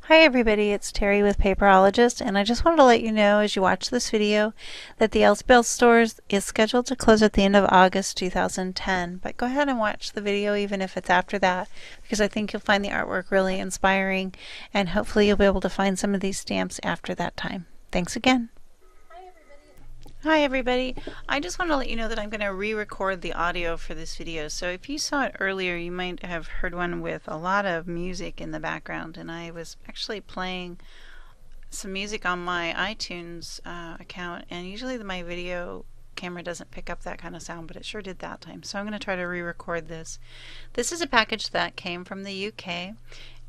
Hi everybody, it's Terry with Paperologist, and I just wanted to let you know as you watch this video that the Elzybells stores is scheduled to close at the end of August 2010. But go ahead and watch the video even if it's after that, because I think you'll find the artwork really inspiring, and hopefully you'll be able to find some of these stamps after that time. Thanks again. Hi everybody. I just want to let you know that I'm going to re-record the audio for this video. So if you saw it earlier, you might have heard one with a lot of music in the background, and I was actually playing some music on my iTunes account, and usually my video camera doesn't pick up that kind of sound, but it sure did that time. So I'm going to try to re-record this. This is a package that came from the UK.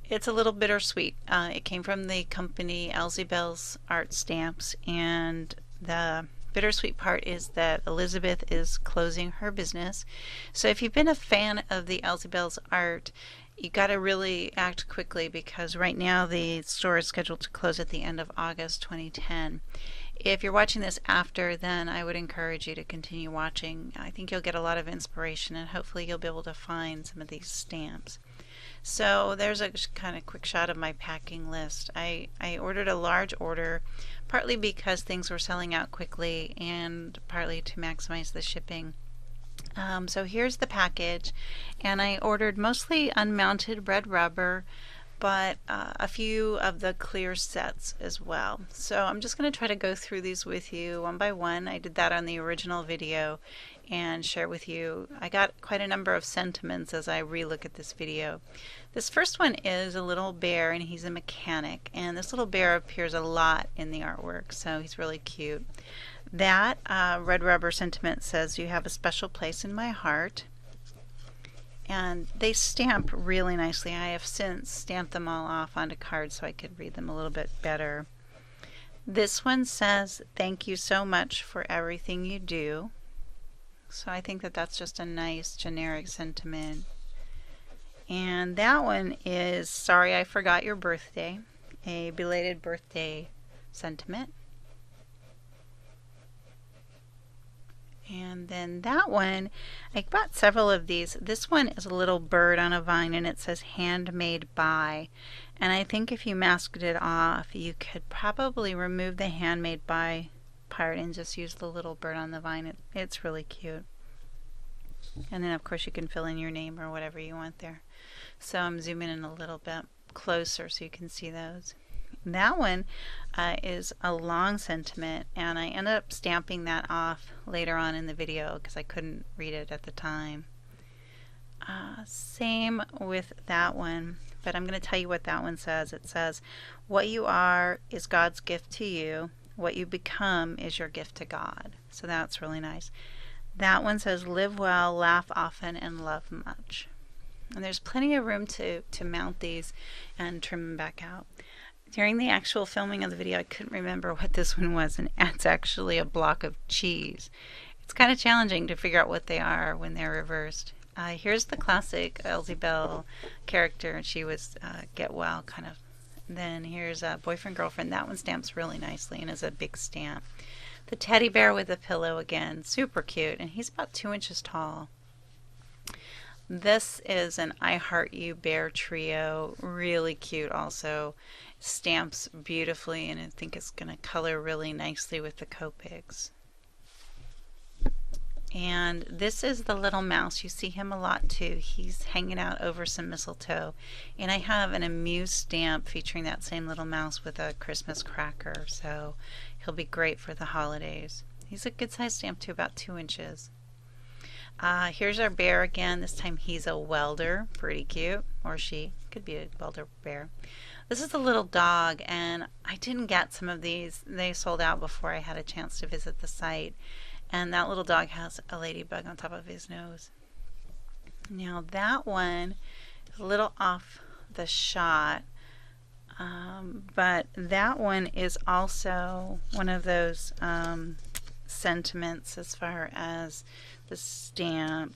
It's a little bittersweet. It came from the company Elzybells Art Stamps, and the bittersweet part is that Elizabeth is closing her business. So if you've been a fan of the Elzybells art, you got to really act quickly, because right now the store is scheduled to close at the end of August 2010. If you're watching this after, then I would encourage you to continue watching. I think you'll get a lot of inspiration, and hopefully you'll be able to find some of these stamps. So there's a kind of quick shot of my packing list. I ordered a large order, partly because things were selling out quickly and partly to maximize the shipping. So here's the package, and I ordered mostly unmounted red rubber, but a few of the clear sets as well. So I'm just going to try to go through these with you one by one. I did that on the original video and share with you. I got quite a number of sentiments as I relook at this video. This first one is a little bear, and he's a mechanic, and this little bear appears a lot in the artwork, so he's really cute. That red rubber sentiment says, "You have a special place in my heart." And they stamp really nicely. I have since stamped them all off onto cards so I could read them a little bit better. This one says, "Thank you so much for everything you do." So I think that that's just a nice generic sentiment. And that one is, "Sorry I forgot your birthday," a belated birthday sentiment. And then that one, I bought several of these. This one is a little bird on a vine, and it says "handmade by." And I think if you masked it off, you could probably remove the "handmade by" part and just use the little bird on the vine. It's really cute. And then of course you can fill in your name or whatever you want there. So I'm zooming in a little bit closer so you can see those. That one is a long sentiment, and I ended up stamping that off later on in the video because I couldn't read it at the time. Same with that one, but I'm going to tell you what that one says. It says, "What you are is God's gift to you. What you become is your gift to God." So that's really nice. That one says, "Live well, laugh often, and love much." And there's plenty of room to mount these and trim them back out. During the actual filming of the video, I couldn't remember what this one was, and it's actually a block of cheese. It's kind of challenging to figure out what they are when they're reversed. Here's the classic Elzybell character. She was get well, kind of. Then here's a boyfriend, girlfriend. That one stamps really nicely and is a big stamp. The teddy bear with a pillow again, super cute, and he's about 2 inches tall. This is an "I Heart You" bear trio, really cute also. Stamps beautifully, and I think it's going to color really nicely with the Copics. And this is the little mouse. You see him a lot too. He's hanging out over some mistletoe. And I have an Amuse stamp featuring that same little mouse with a Christmas cracker, so he'll be great for the holidays. He's a good size stamp too, about 2 inches. Here's our bear again. This time he's a welder, pretty cute, or she could be a welder bear. This is a little dog, and I didn't get some of these. They sold out before I had a chance to visit the site. And that little dog has a ladybug on top of his nose. Now that one is a little off the shot, but that one is also one of those sentiments as far as the stamp,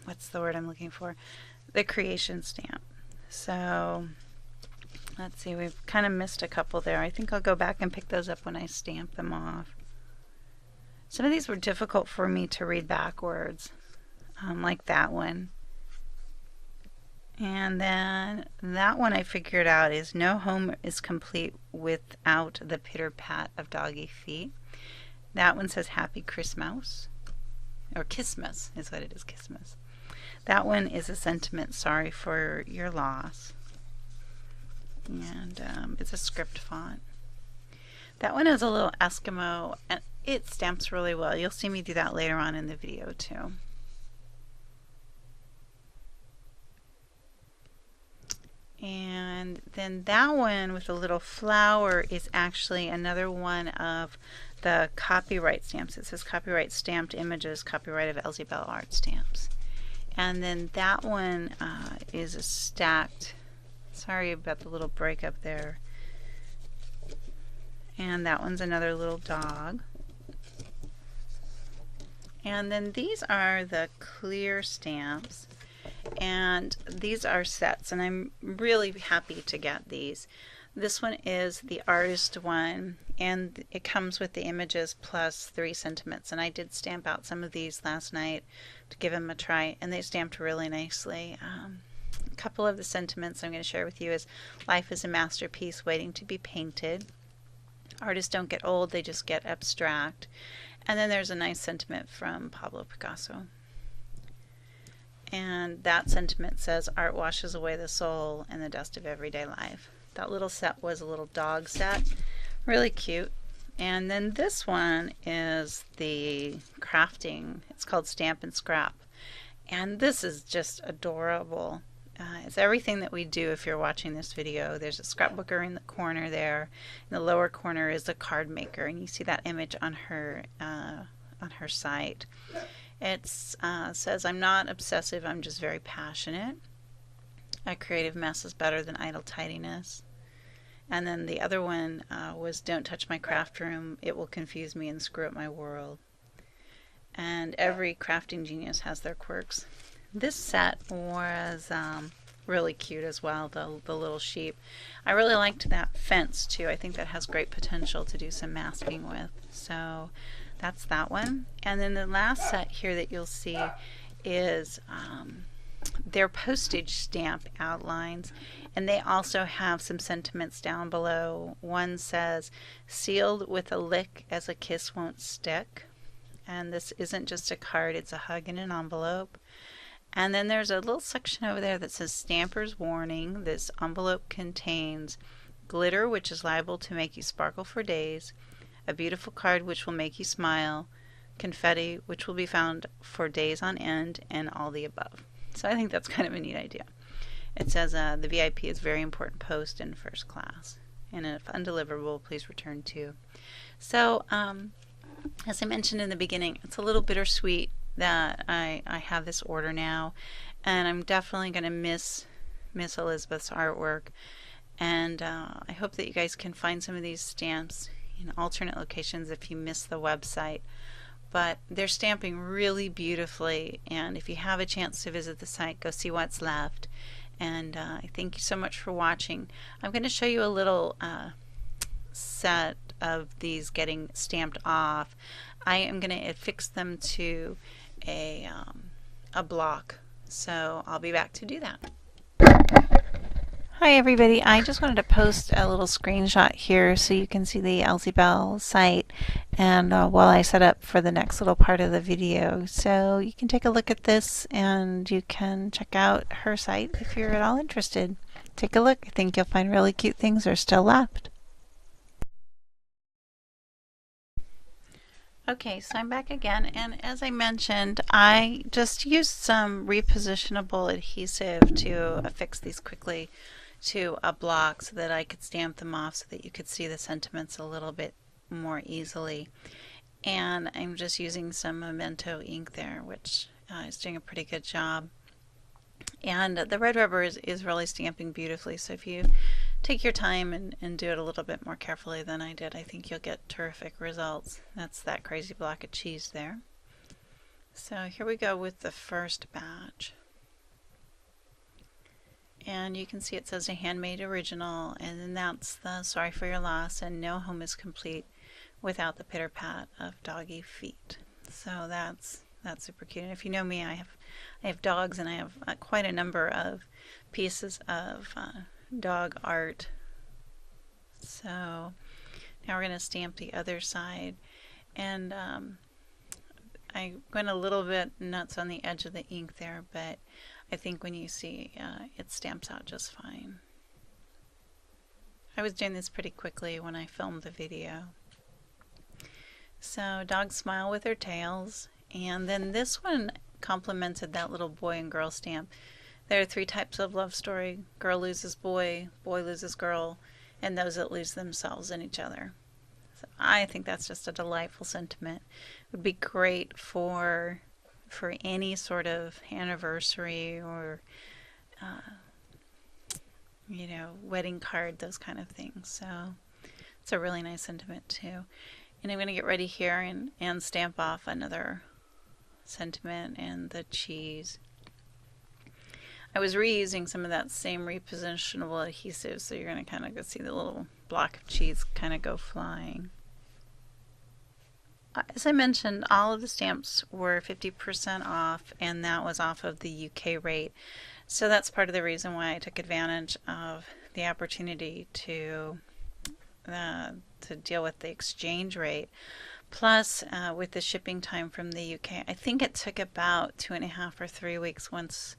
what's the word I'm looking for? The creation stamp. So let's see, we've kind of missed a couple there. I think I'll go back and pick those up when I stamp them off. Some of these were difficult for me to read backwards, like that one. And then that one I figured out is no home is complete without the pitter pat of doggy feet. That one says Happy Christmas, or Christmas is what it is, Christmas. That one is a sentiment, sorry for your loss. And it's a script font. That one has a little Eskimo, and it stamps really well. You'll see me do that later on in the video too. And then that one with a little flower is actually another one of the copyright stamps. It says copyright stamped images, copyright of Elzybells art stamps. And then that one is a stacked, sorry about the little breakup there. And that one's another little dog. And then these are the clear stamps. And these are sets, and I'm really happy to get these. This one is the artist one, and it comes with the images plus 3 sentiments. And I did stamp out some of these last night to give them a try, and they stamped really nicely. A couple of the sentiments I'm going to share with you is life is a masterpiece waiting to be painted. Artists don't get old, they just get abstract. And then there's a nice sentiment from Pablo Picasso. And that sentiment says, art washes away the soul and the dust of everyday life. That little set was a little dog set, really cute. And then this one is the crafting. It's called Stamp and Scrap. And this is just adorable. It's everything that we do if you're watching this video. There's a scrapbooker in the corner there. In the lower corner is a card maker, and you see that image on her site. It says, I'm not obsessive, I'm just very passionate. A creative mess is better than idle tidiness. And then the other one was, don't touch my craft room, it will confuse me and screw up my world. And every crafting genius has their quirks. This set was really cute as well, the little sheep. I really liked that fence too. I think that has great potential to do some masking with. So that's that one. And then the last set here that you'll see is their postage stamp outlines, and they also have some sentiments down below. One says, sealed with a lick as a kiss won't stick. And this isn't just a card, it's a hug in an envelope. And then there's a little section over there that says stamper's warning. This envelope contains glitter, which is liable to make you sparkle for days, a beautiful card which will make you smile, confetti which will be found for days on end, and all the above. So I think that's kind of a neat idea. It says the VIP is very important post in first class, and if undeliverable, please return to. So as I mentioned in the beginning, it's a little bittersweet that I have this order now, and I'm definitely going to miss Elizabeth's artwork, and I hope that you guys can find some of these stamps in alternate locations if you miss the website. But they're stamping really beautifully, and if you have a chance to visit the site, go see what's left. And I thank you so much for watching. I'm going to show you a little set of these getting stamped off. I am going to affix them to a block, so I'll be back to do that. Hi everybody, I just wanted to post a little screenshot here so you can see the Elzybells site, and while I set up for the next little part of the video, so you can take a look at this and you can check out her site if you're at all interested. Take a look, I think you'll find really cute things are still left. Okay, so I'm back again, and as I mentioned, I just used some repositionable adhesive to affix these quickly to a block so that I could stamp them off so that you could see the sentiments a little bit more easily. And I'm just using some Memento ink there, which is doing a pretty good job. And the red rubber is really stamping beautifully, so if you take your time and do it a little bit more carefully than I did, I think you'll get terrific results. That's that crazy block of cheese there. So here we go with the first batch. And you can see it says a handmade original, and then that's the sorry for your loss, and no home is complete without the pitter pat of doggy feet. So that's super cute. And if you know me, I have I have dogs, and I have quite a number of pieces of dog art. So now we're going to stamp the other side, and I went a little bit nuts on the edge of the ink there, but I think when you see it stamps out just fine. I was doing this pretty quickly when I filmed the video. So dogs smile with their tails, and then this one complemented that little boy and girl stamp. There are 3 types of love story: girl loses boy, boy loses girl, and those that lose themselves in each other. So I think that's just a delightful sentiment. It would be great for any sort of anniversary or you know, wedding card, those kind of things. So it's a really nice sentiment too. And I'm going to get ready here and stamp off another sentiment and the cheese. I was reusing some of that same repositionable adhesive, so you're going to kind of go see the little block of cheese kind of go flying. As I mentioned, all of the stamps were 50% off, and that was off of the UK rate. So that's part of the reason why I took advantage of the opportunity to deal with the exchange rate. Plus, with the shipping time from the UK, I think it took about 2.5 or 3 weeks once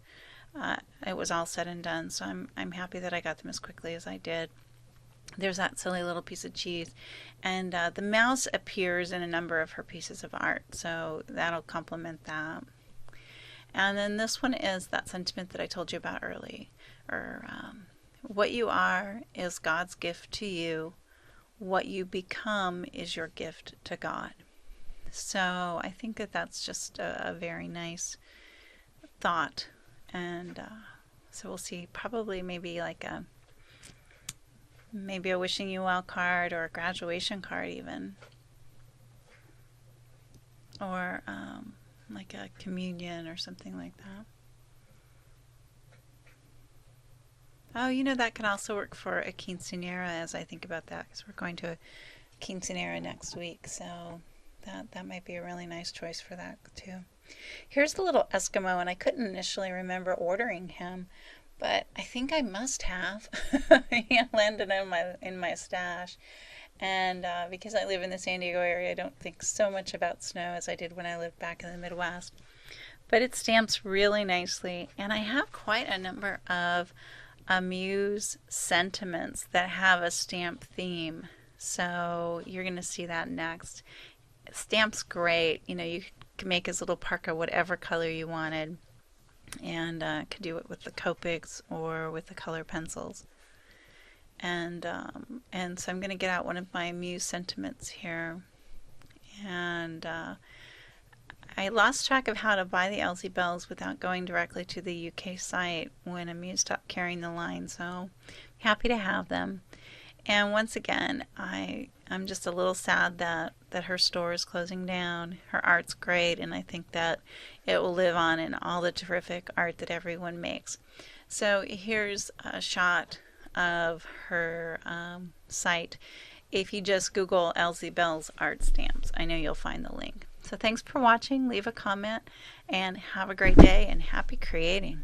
it was all said and done. So I'm happy that I got them as quickly as I did. There's that silly little piece of cheese, and the mouse appears in a number of her pieces of art, so that'll complement that. And then this one is that sentiment that I told you about early, or what you are is God's gift to you. What you become is your gift to God. So I think that that's just a very nice thought, and so we'll see probably maybe like a wishing you well card, or a graduation card even, or like a communion or something like that. Oh, you know, that can also work for a quinceanera as I think about that, because we're going to a quinceanera next week, so that might be a really nice choice for that too. Here's the little Eskimo, and I couldn't initially remember ordering him, but I think I must have. He landed in my stash, and because I live in the San Diego area, I don't think so much about snow as I did when I lived back in the Midwest. But it stamps really nicely, and I have quite a number of Amuse sentiments that have a stamp theme, so you're going to see that next. It stamps great. You know, you can make his little parka whatever color you wanted, and could do it with the Copics or with the color pencils. And so I'm going to get out one of my Muse sentiments here, and I lost track of how to buy the Elzybells without going directly to the UK site when Amuse stopped carrying the line, so I'm happy to have them. And once again, I'm just a little sad that her store is closing down. Her art's great, and I think that it will live on in all the terrific art that everyone makes. So here's a shot of her site. If you just Google Elzybells art stamps, I know you'll find the link. So thanks for watching. Leave a comment, and have a great day, and happy creating.